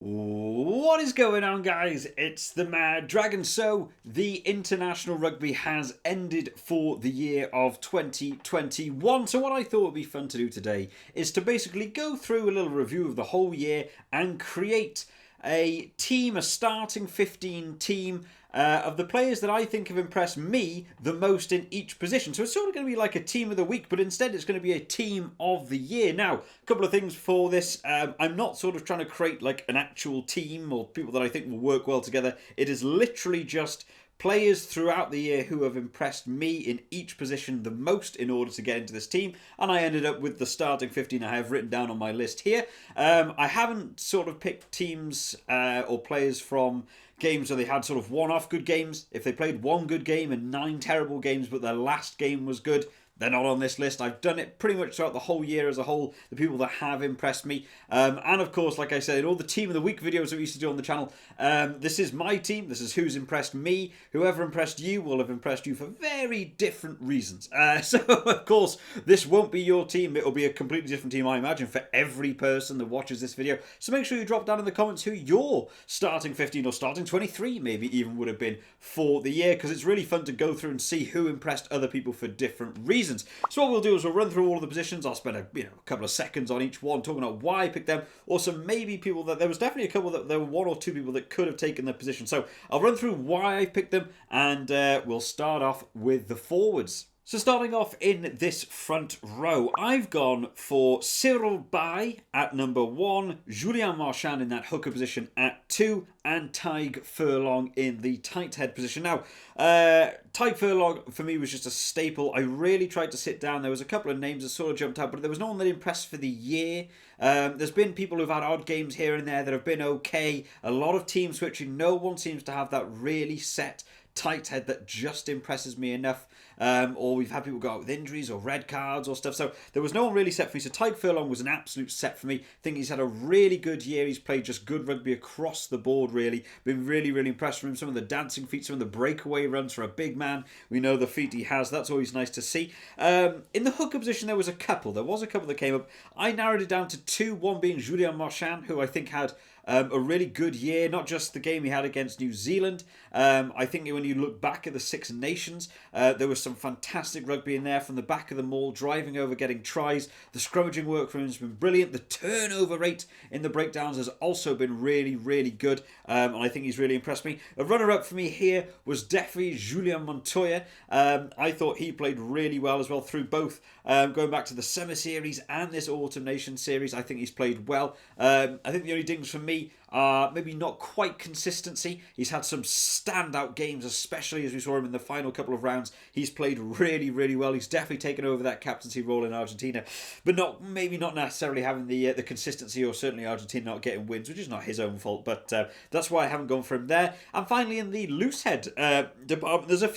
What is going on, guys? It's the Mad Dragon. So, the international rugby has ended for the year of 2021. So, what I thought would be fun to do today is to basically go through a little review of the whole year and create a team, a starting 15 team of the players that I think have impressed me the most in each position. So it's sort of going to be like a team of the week, but instead it's going to be a team of the year. Now, a couple of things for this. I'm not sort of trying to create like an actual team or people that I think will work well together. It is literally just players throughout the year who have impressed me in each position the most in order to get into this team, and I ended up with the starting 15 I have written down on my list here. I haven't sort of picked teams or players from games where they had sort of one-off good games. If they played one good game and 9 terrible games but their last game was good, they're not on this list. I've done it pretty much throughout the whole year as a whole, the people that have impressed me. And of course, like I said, in all the Team of the Week videos that we used to do on the channel, this is my team. This is who's impressed me. Whoever impressed you will have impressed you for very different reasons. So, of course, this won't be your team. It'll be a completely different team, I imagine, for every person that watches this video. So make sure you drop down in the comments who your starting 15 or starting 23 maybe even would have been for the year, because it's really fun to go through and see who impressed other people for different reasons. So what we'll do is we'll run through all of the positions. I'll spend a couple of seconds on each one talking about why I picked them. Also, maybe people that there was definitely a couple that there were 1 or 2 people that could have taken their position. So I'll run through why I picked them, and we'll start off with the forwards. So starting off in this front row, I've gone for Cyril Bay at number 1, Julian Marchand in that hooker position at 2, and Tadhg Furlong in the tight head position. Now, Tadhg Furlong for me was just a staple. I really tried to sit down. There was a couple of names that sort of jumped out, but there was no one that impressed for the year. There's been people who've had odd games here and there that have been okay. A lot of team switching. No one seems to have that really set tight head that just impresses me enough. Or we've had people go out with injuries or red cards or stuff. So there was no one really set for me. So Tadhg Furlong was an absolute set for me. I think he's had a really good year. He's played just good rugby across the board, really. Been really, really impressed with him. Some of the dancing feet, some of the breakaway runs for a big man. We know the feet he has. That's always nice to see. In the hooker position, there was a couple. There was a couple that came up. I narrowed it down to 2. One being Julian Marchand, who I think had a really good year, not just the game he had against New Zealand. I think when you look back at the Six Nations, there was some fantastic rugby in there from the back of the maul, driving over, getting tries. The scrummaging work for him has been brilliant. The turnover rate in the breakdowns has also been really, really good, and I think he's really impressed me. A runner-up for me here was definitely Julian Montoya. I thought he played really well as well through both going back to the Summer Series and this Autumn Nation Series. I think he's played well. I think the only dings for me are maybe not quite consistency. He's had some standout games, especially as we saw him in the final couple of rounds. He's played really, really well. He's definitely taken over that captaincy role in Argentina, but maybe not necessarily having the consistency, or certainly Argentina not getting wins, which is not his own fault. But that's why I haven't gone for him there. And finally, in the loose head department, there's a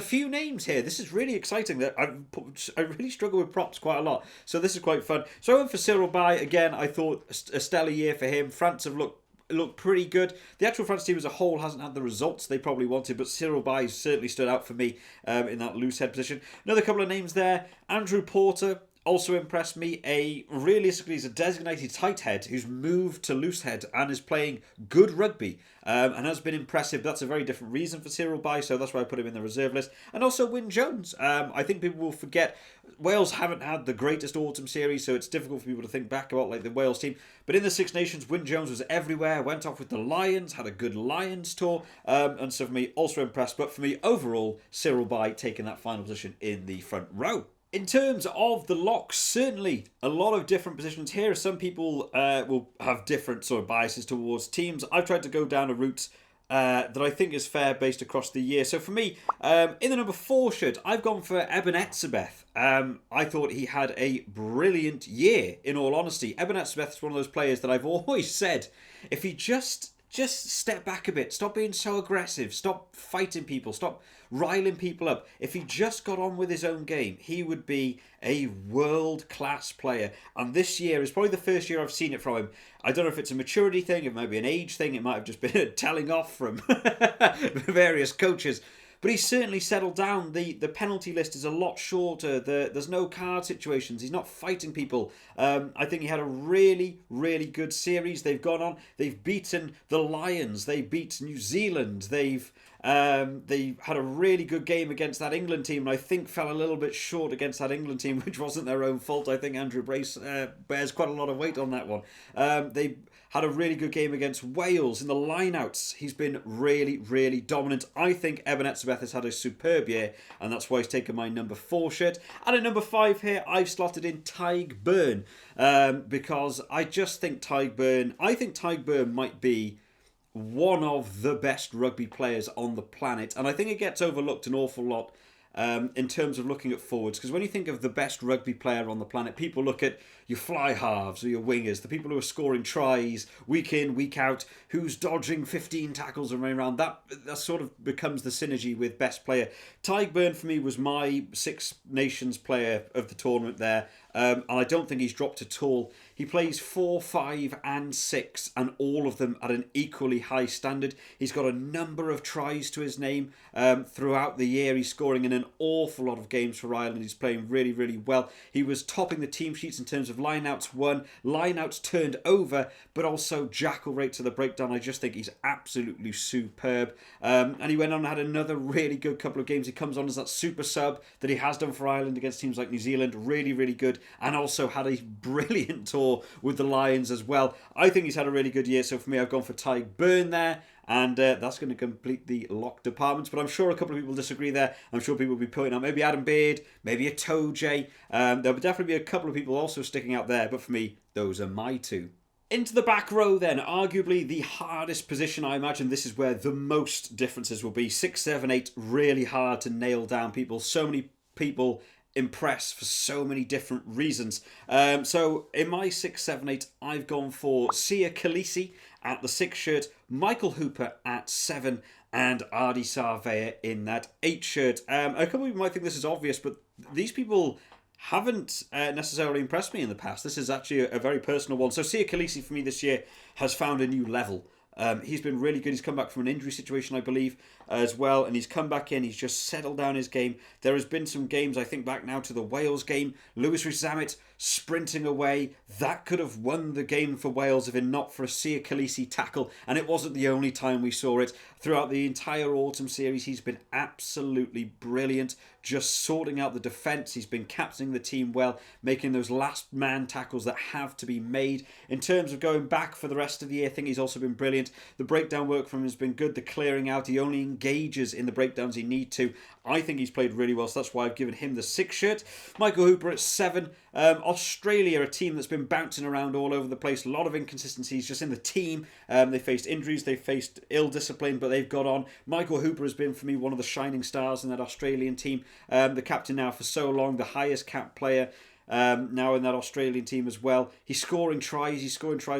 few names here. This is really exciting. That I really struggle with props quite a lot, so this is quite fun. So I went for Cyril Bay again. I thought a stellar year for him. France have looked pretty good. The actual France team as a whole hasn't had the results they probably wanted, but Cyril Bay certainly stood out for me in that loose head position. Another couple of names there. Andrew Porter also impressed me. Realistically, he's a designated tight head who's moved to loose head and is playing good rugby and has been impressive. That's a very different reason for Cyril Bay, so that's why I put him in the reserve list. And also Wyn Jones. I think people will forget Wales haven't had the greatest autumn series, so it's difficult for people to think back about like the Wales team. But in the Six Nations, Wyn Jones was everywhere. Went off with the Lions, had a good Lions tour, and so for me, also impressed. But for me, overall, Cyril Bay taking that final position in the front row. In terms of the locks, certainly a lot of different positions here. Some people will have different sort of biases towards teams. I've tried to go down a route that I think is fair based across the year. So for me, in the number 4 shirt, I've gone for Ebenezer Smith. I thought he had a brilliant year, in all honesty. Ebenezer Smith is one of those players that I've always said, if he just step back a bit, stop being so aggressive, stop fighting people, stop riling people up. If he just got on with his own game, he would be a world-class player. And this year is probably the first year I've seen it from him. I don't know if it's a maturity thing, it might be an age thing, it might have just been a telling off from various coaches. but he's certainly settled down. The penalty list is a lot shorter. There's no card situations. He's not fighting people. I think he had a really, really good series. They've gone on. They've beaten the Lions. They beat New Zealand. They had a really good game against that England team, and I think fell a little bit short against that England team, which wasn't their own fault. I think Andrew Brace bears quite a lot of weight on that one. They had a really good game against Wales in the lineouts. He's been really, really dominant. I think Ebenezer Smith has had a superb year, and that's why he's taken my number 4 shirt. And at number 5 here, I've slotted in Tadhg Beirne, because I just think Tadhg Beirne might be one of the best rugby players on the planet, and I think it gets overlooked an awful lot in terms of looking at forwards, because when you think of the best rugby player on the planet, people look at your fly halves or your wingers, the people who are scoring tries week in, week out, who's dodging 15 tackles and running around. That sort of becomes the synergy with best player. Tadhg Beirne for me was my Six Nations player of the tournament there, and I don't think he's dropped at all. He plays 4, 5 and 6, and all of them at an equally high standard. He's got a number of tries to his name throughout the year. He's scoring in an awful lot of games for Ireland. He's playing really, really well. He was topping the team sheets in terms of lineouts won, lineouts turned over, but also jackal rate to the breakdown. I just think he's absolutely superb. And he went on and had another really good couple of games. He comes on as that super sub that he has done for Ireland against teams like New Zealand. Really, really good. And also had a brilliant tour with the Lions as well. I think he's had a really good year. So for me, I've gone for Tadhg Beirne there. And that's going to complete the lock departments. But I'm sure a couple of people disagree there. I'm sure people will be pointing out maybe Adam Beard, maybe a Toje. There'll definitely be a couple of people also sticking out there. But for me, those are my 2. Into the back row then, arguably the hardest position. I imagine this is where the most differences will be. 6, 7, 8, really hard to nail down people. So many people impress for so many different reasons. So in my 6, 7, 8, I've gone for Sia Khaleesi at the 6 shirt, Michael Hooper at 7, and Ardie Savea in that 8 shirt. A couple of people might think this is obvious, but these people haven't necessarily impressed me in the past. This is actually a very personal one. So Sia Khaleesi for me this year has found a new level. He's been really good. He's come back from an injury situation, I believe, as well, and he's come back in. He's just settled down his game. There has been some games, I think back now to the Wales game, Lewis Rhys-Zammit sprinting away. That could have won the game for Wales if it not for a Sia Khaleesi tackle, and it wasn't the only time we saw it. Throughout the entire autumn series, he's been absolutely brilliant, just sorting out the defence. He's been captaining the team well, making those last man tackles that have to be made. In terms of going back for the rest of the year, I think he's also been brilliant. The breakdown work from him has been good. The clearing out, he only engages in the breakdowns he needs to. I think he's played really well, so that's why I've given him the 6 shirt. Michael Hooper at 7. Australia, a team that's been bouncing around all over the place. A lot of inconsistencies just in the team. They faced injuries, they faced ill discipline, but they've got on. Michael Hooper has been, for me, one of the shining stars in that Australian team. The captain now for so long, the highest capped player. Now in that Australian team as well. He's scoring tries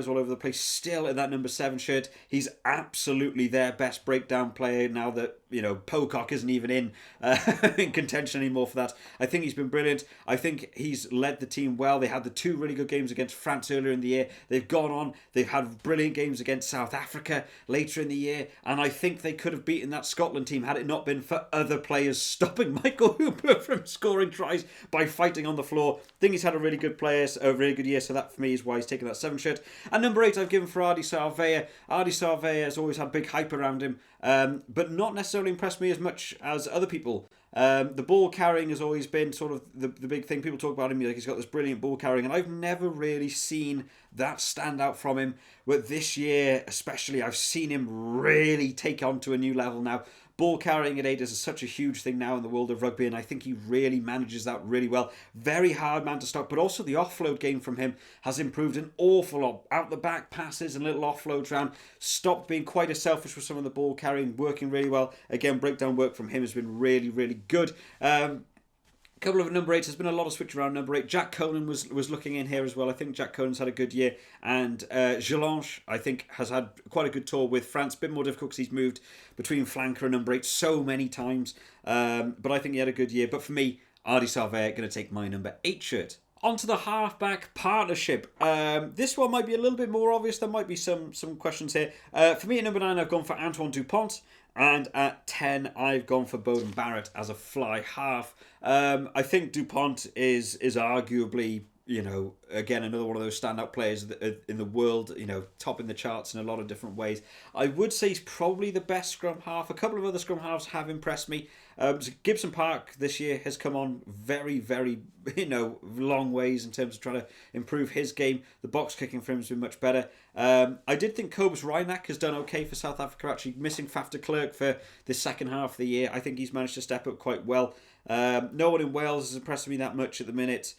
all over the place. Still in that number 7 shirt. He's absolutely their best breakdown player now that, Pocock isn't even in contention anymore for that. I think he's been brilliant. I think he's led the team well. They had the 2 really good games against France earlier in the year. They've gone on. They've had brilliant games against South Africa later in the year. And I think they could have beaten that Scotland team had it not been for other players stopping Michael Hooper from scoring tries by fighting on the floor. I think he's had a really good year, so that for me is why he's taken that 7 shirt. And number 8 I've given for Ardie Savea. Ardie Savea has always had big hype around him, but not necessarily impressed me as much as other people. The ball carrying has always been sort of the big thing. People talk about him like he's got this brilliant ball carrying, and I've never really seen that stand out from him. But this year especially, I've seen him really take on to a new level now. Ball carrying at 8 is such a huge thing now in the world of rugby, and I think he really manages that really well. Very hard man to stop, but also the offload game from him has improved an awful lot. Out the back passes and little offloads around. Stopped being quite as selfish with some of the ball carrying, working really well. Again, breakdown work from him has been really, really good. Couple of number 8s. There's been a lot of switch around number 8. Jack Conan was looking in here as well. I think Jack Conan's had a good year. And Gelange, I think, has had quite a good tour with France. Bit more difficult because he's moved between flanker and number 8 so many times. But I think he had a good year. But for me, Ardie Savea going to take my number 8 shirt Onto the halfback partnership. This one might be a little bit more obvious. There might be some questions here. For me at number 9, I've gone for Antoine Dupont. And at 10, I've gone for Beauden Barrett as a fly half. I think Dupont is arguably, again, another one of those standout players in the world, topping the charts in a lot of different ways. I would say he's probably the best scrum half. A couple of other scrum halves have impressed me. Gibson Park this year has come on very, very, long ways in terms of trying to improve his game. The box kicking for him has been much better. I did think Cobus Reinach has done okay for South Africa, actually missing Faf de Klerk for the second half of the year. I think he's managed to step up quite well. No one in Wales has impressed me that much at the minute.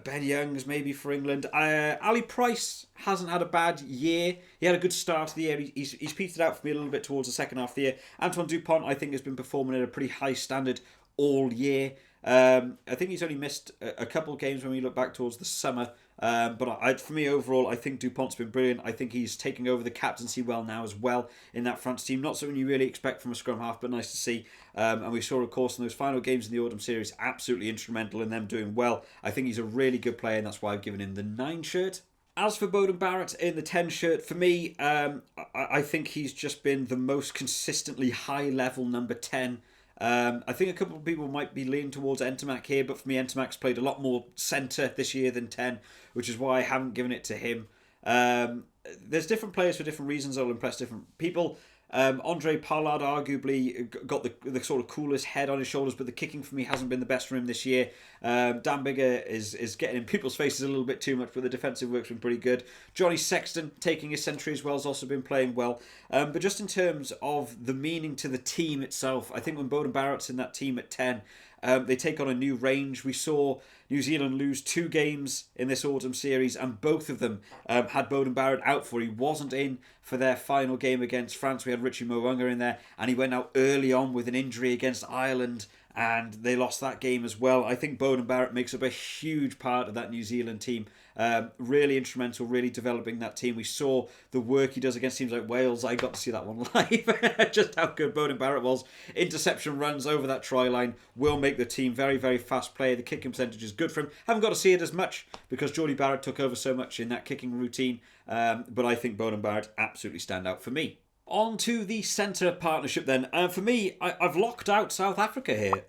Ben Youngs maybe for England. Ali Price hasn't had a bad year. He had a good start of the year. He's petered out for me a little bit towards the second half of the year. Antoine Dupont, I think, has been performing at a pretty high standard all year. I think he's only missed a couple of games when we look back towards the summer. But for me, overall, I think Dupont's been brilliant. I think he's taking over the captaincy well now as well in that France team. Not something you really expect from a scrum half, but nice to see. And we saw, of course, in those final games in the Autumn Series, absolutely instrumental in them doing well. I think he's a really good player, and that's why I've given him the 9 shirt. As for Beauden Barrett in the 10 shirt, for me, I think he's just been the most consistently high-level number 10. I think a couple of people might be leaning towards Entomac here, but for me, Entomac's played a lot more centre this year than 10, which is why I haven't given it to him. There's different players for different reasons that will impress different people. Andre Pollard arguably got the sort of coolest head on his shoulders, but the kicking for me hasn't been the best for him this year. Dan Biggar is getting in people's faces a little bit too much, but the defensive work's been pretty good. Johnny Sexton, taking his century as well, has also been playing well. But just in terms of the meaning to the team itself, I think when Beauden Barrett's in that team at 10, they take on a new range. We saw New Zealand lose 2 games in this autumn series, and both of them had Beauden Barrett out for. He wasn't in for their final game against France. We had Richie Mo'unga in there, and he went out early on with an injury against Ireland, and they lost that game as well. I think Beauden Barrett makes up a huge part of that New Zealand team. Really instrumental, really developing that team. We saw the work he does against teams like Wales. I got to see that one live. Just how good Beauden Barrett was. Interception runs over that try line will make the team very, very fast player. The kicking percentage is good for him. Haven't got to see it as much because Geordie Barrett took over so much in that kicking routine. But I think Beauden Barrett absolutely stand out for me. On to the centre partnership then. For me, I've locked out South Africa here.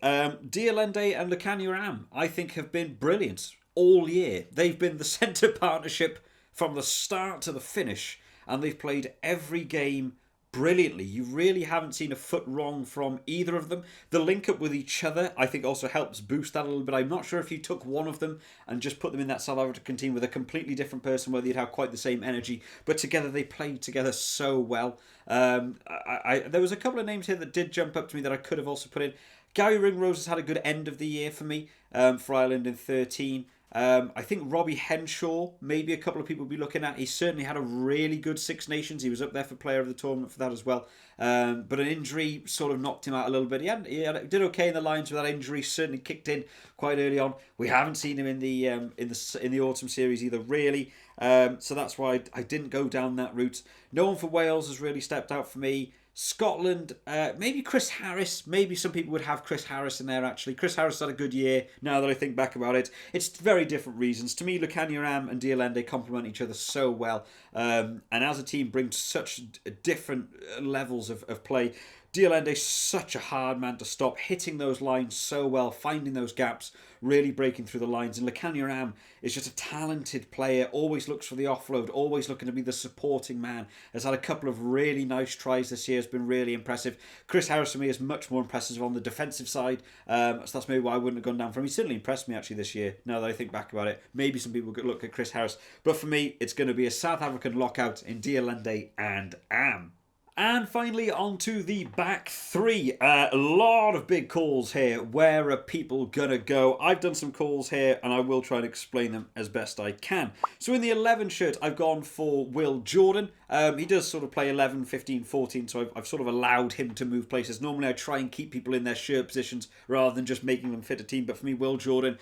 Dialende and Lukhanyo Am, I think, have been brilliant all year. They've been the centre partnership from the start to the finish, and they've played every game brilliantly. You really haven't seen a foot wrong from either of them. The link up with each other, I think, also helps boost that a little bit. I'm not sure if you took one of them and just put them in that South African team with a completely different person, whether you'd have quite the same energy, but together they played together so well. There was a couple of names here that did jump up to me that I could have also put in. Gary Ringrose has had a good end of the year for me, for Ireland in 13. I think Robbie Henshaw, maybe a couple of people will be looking at. He certainly had a really good Six Nations. He was up there for player of the tournament for that as well. But an injury sort of knocked him out a little bit. He did okay in the Lions with that injury. Certainly kicked in quite early on. We haven't seen him in the autumn series either, really. So that's why I didn't go down that route. No one for Wales has really stepped out for me. Scotland, maybe Chris Harris. Maybe some people would have Chris Harris in there, actually. Chris Harris had a good year, now that I think back about it. It's very different reasons. To me, Lukhanyo Am and Dialende complement each other so well. And as a team, bring such different levels of play. Dialende's such a hard man to stop, hitting those lines so well, finding those gaps, really breaking through the lines. And Lukhanyo Am is just a talented player, always looks for the offload, always looking to be the supporting man. Has had a couple of really nice tries this year, has been really impressive. Chris Harris for me is much more impressive on the defensive side, so that's maybe why I wouldn't have gone down for him. He certainly impressed me actually this year, now that I think back about it. Maybe some people could look at Chris Harris, but for me, it's going to be a South African lockout in Dialende and Am. And finally, on to the back three. A lot of big calls here. Where are people going to go? I've done some calls here, and I will try and explain them as best I can. So in the 11 shirt, I've gone for Will Jordan. He does sort of play 11, 15, 14, so I've sort of allowed him to move places. Normally, I try and keep people in their shirt positions rather than just making them fit a team. But for me, Will Jordan,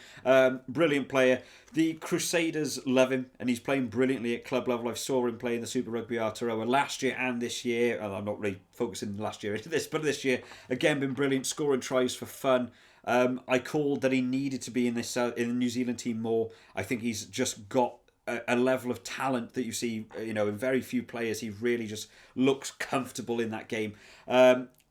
brilliant player. The Crusaders love him, and he's playing brilliantly at club level. I saw him play in the Super Rugby Aotearoa last year and this year. I'm not really focusing last year into this, but this year, again, been brilliant, scoring tries for fun. I called that he needed to be in the New Zealand team more. I think he's just got a level of talent that you see, in very few players. He really just looks comfortable in that game.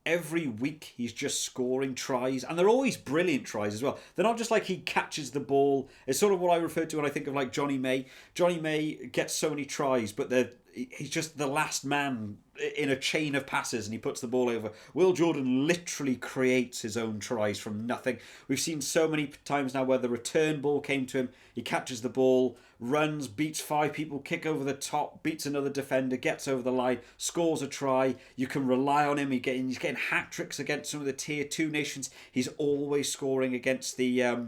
Every week he's just scoring tries, and they're always brilliant tries as well. They're not just like he catches the ball. It's sort of what I refer to when I think of like Johnny May. Johnny May gets so many tries, but he's just the last man in a chain of passes, and he puts the ball over. Will Jordan literally creates his own tries from nothing. We've seen so many times now where the return ball came to him. He catches the ball, runs, beats 5 people, kick over the top, beats another defender, gets over the line, scores a try. You can rely on him. He's getting hat tricks against some of the tier 2 nations. He's always scoring against the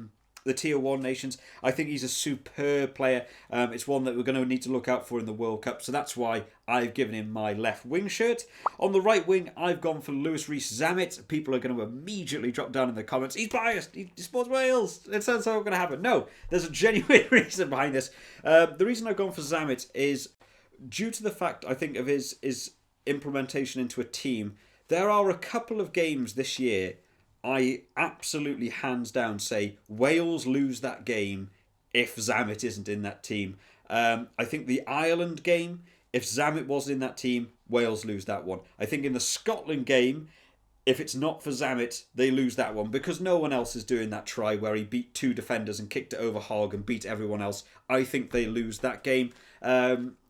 tier 1 nations. I think he's a superb player. It's one that we're going to need to look out for in the World Cup. So that's why I've given him my left wing shirt. On the right wing, I've gone for Lewis Rees-Zammit. People are going to immediately drop down in the comments. He's biased. He supports Wales. It sounds like it's going to happen. No, there's a genuine reason behind this. The reason I've gone for Zammit is due to the fact, I think, of his implementation into a team. There are a couple of games this year I absolutely hands down say Wales lose that game if Zammit isn't in that team. I think the Ireland game, if Zammit wasn't in that team, Wales lose that one. I think in the Scotland game, if it's not for Zammit, they lose that one because no one else is doing that try where he beat 2 defenders and kicked it over Hogg and beat everyone else. I think they lose that game.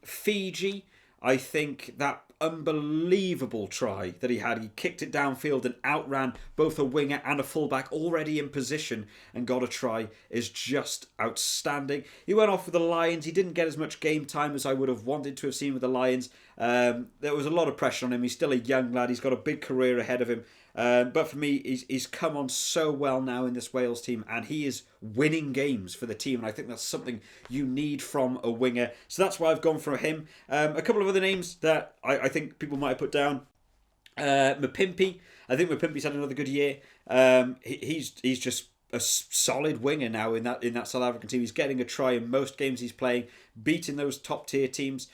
Fiji, I think that unbelievable try that he had. He kicked it downfield and outran both a winger and a fullback already in position and got a try is just outstanding. He went off with the Lions. He didn't get as much game time as I would have wanted to have seen with the Lions. There was a lot of pressure on him. He's still a young lad. He's got a big career ahead of him. But for me, he's come on so well now in this Wales team, and he is winning games for the team, and I think that's something you need from a winger. So that's why I've gone for him. A couple of other names that I think people might have put down. Mapimpi. I think Mapimpi's had another good year. He's just a solid winger now in that South African team. He's getting a try in most games he's playing, beating those top tier teams.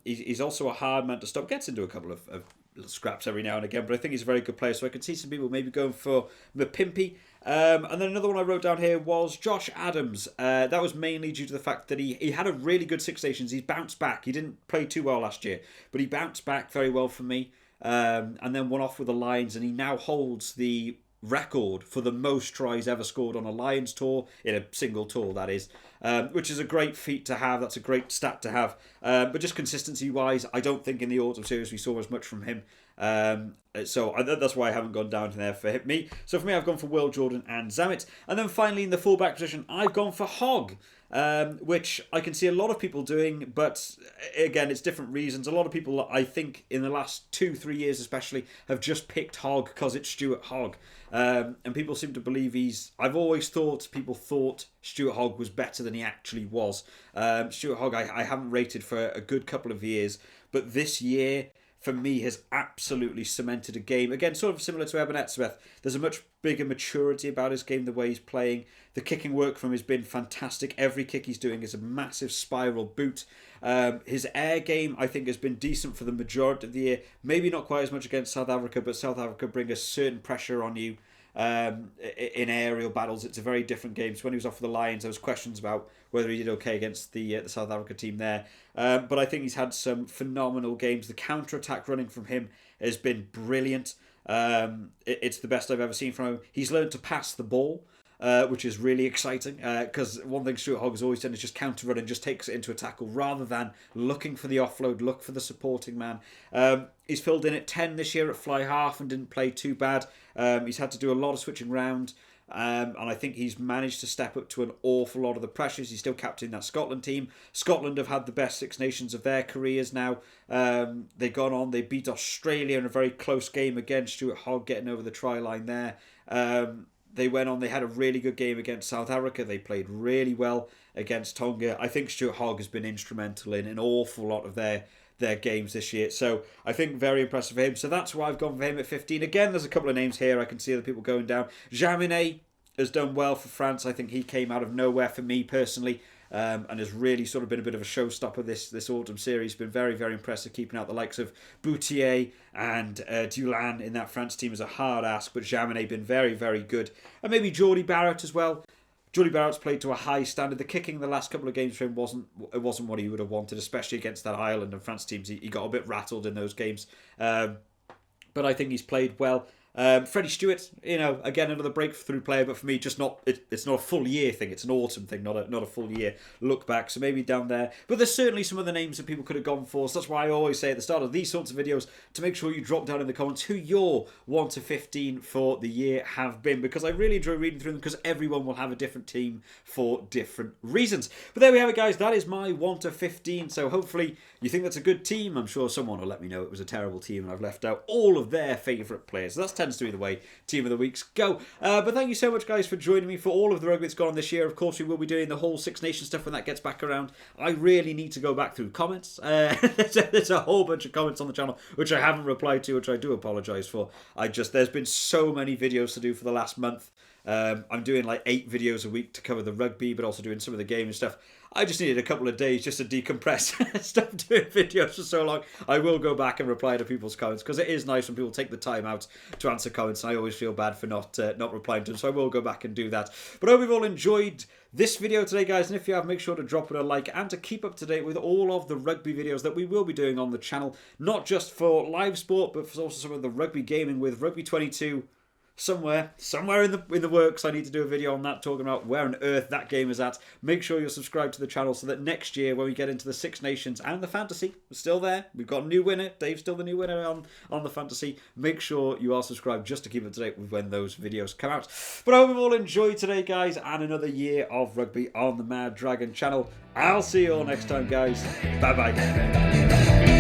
He's also a hard man to stop. Gets into a couple of little scraps every now and again, but I think he's a very good player. So I could see some people maybe going for Mapimpi. And then another one I wrote down here was Josh Adams. That was mainly due to the fact that he had a really good Six Nations. He's bounced back. He didn't play too well last year, but he bounced back very well for me. And then went off with the Lions, and he now holds the record for the most tries ever scored on a Lions tour, in a single tour that is, which is a great feat to have. That's a great stat to have, but just consistency wise, I don't think in the autumn series we saw as much from him, so that's why I haven't gone down to there for me. So for me, I've gone for Will Jordan and Zammit, and then finally in the fullback position I've gone for Hogg, which I can see a lot of people doing, but again, it's different reasons. A lot of people, I think, in the last 2-3 years especially, have just picked Hogg because it's Stuart Hogg. And people seem to believe I've always thought people thought Stuart Hogg was better than he actually was. Stuart Hogg I haven't rated for a good couple of years, but this year for me has absolutely cemented a game. Again, sort of similar to Ebenezer Smith. There's a much bigger maturity about his game, the way he's playing. The kicking work from him has been fantastic. Every kick he's doing is a massive spiral boot. His air game, I think, has been decent for the majority of the year. Maybe not quite as much against South Africa, but South Africa bring a certain pressure on you in aerial battles. It's a very different game. So when he was off for the Lions, there was questions about whether he did okay against the South Africa team there. But I think he's had some phenomenal games. The counter-attack running from him has been brilliant. It's the best I've ever seen from him. He's learned to pass the ball, which is really exciting, because one thing Stuart Hogg has always done is just counter run and just takes it into a tackle rather than looking for the offload, look for the supporting man. He's filled in at 10 this year at fly half and didn't play too bad. He's had to do a lot of switching round, and I think he's managed to step up to an awful lot of the pressures. He's still captaining that Scotland team. Scotland have had the best Six Nations of their careers now. They've gone on, they beat Australia in a very close game again, Stuart Hogg getting over the try line there. They went on, they had a really good game against South Africa. They played really well against Tonga. I think Stuart Hogg has been instrumental in an awful lot of their games this year. So I think very impressive for him. So that's why I've gone for him at 15. Again, there's a couple of names here. I can see other people going down. Jaminet has done well for France. I think he came out of nowhere for me personally. and has really sort of been a bit of a showstopper this autumn series. Been very, very impressive, keeping out the likes of Boutier and Dulan in that France team is a hard ask, but Jaminet been very, very good. And maybe Geordie Barrett as well. Geordie Barrett's played to a high standard. The kicking in the last couple of games for him wasn't what he would have wanted, especially against that Ireland and France teams. He got a bit rattled in those games. But I think he's played well. Freddie Stewart, again another breakthrough player, but for me, just not. It's not a full year thing. It's an autumn thing, not a full year look back. So maybe down there. But there's certainly some other names that people could have gone for. So that's why I always say at the start of these sorts of videos to make sure you drop down in the comments who your 1 to 15 for the year have been, because I really enjoy reading through them, because everyone will have a different team for different reasons. But there we have it, guys. That is my 1 to 15. So hopefully you think that's a good team. I'm sure someone will let me know it was a terrible team and I've left out all of their favourite players. So that tends to be the way Team of the Weeks go. But thank you so much, guys, for joining me for all of the rugby that's gone on this year. Of course, we will be doing the whole Six Nations stuff when that gets back around. I really need to go back through comments. There's a whole bunch of comments on the channel which I haven't replied to, which I do apologise for. There's been so many videos to do for the last month. I'm doing like 8 videos a week to cover the rugby, but also doing some of the game and stuff. I just needed a couple of days just to decompress. Stop doing videos for so long. I will go back and reply to people's comments, because it is nice when people take the time out to answer comments. I always feel bad for not replying to them, so I will go back and do that. But I hope you've all enjoyed this video today, guys, and if you have, make sure to drop it a like and to keep up to date with all of the rugby videos that we will be doing on the channel, not just for live sport, but for also some of the rugby gaming with Rugby 22. Somewhere in the works. I need to do a video on that, talking about where on earth that game is at. Make sure you're subscribed to the channel so that next year, when we get into the Six Nations and the Fantasy, we're still there. We've got a new winner. Dave's still the new winner on the Fantasy. Make sure you are subscribed just to keep up to date with when those videos come out. But I hope you've all enjoyed today, guys, and another year of rugby on the Mad Dragon channel. I'll see you all next time, guys. Bye-bye.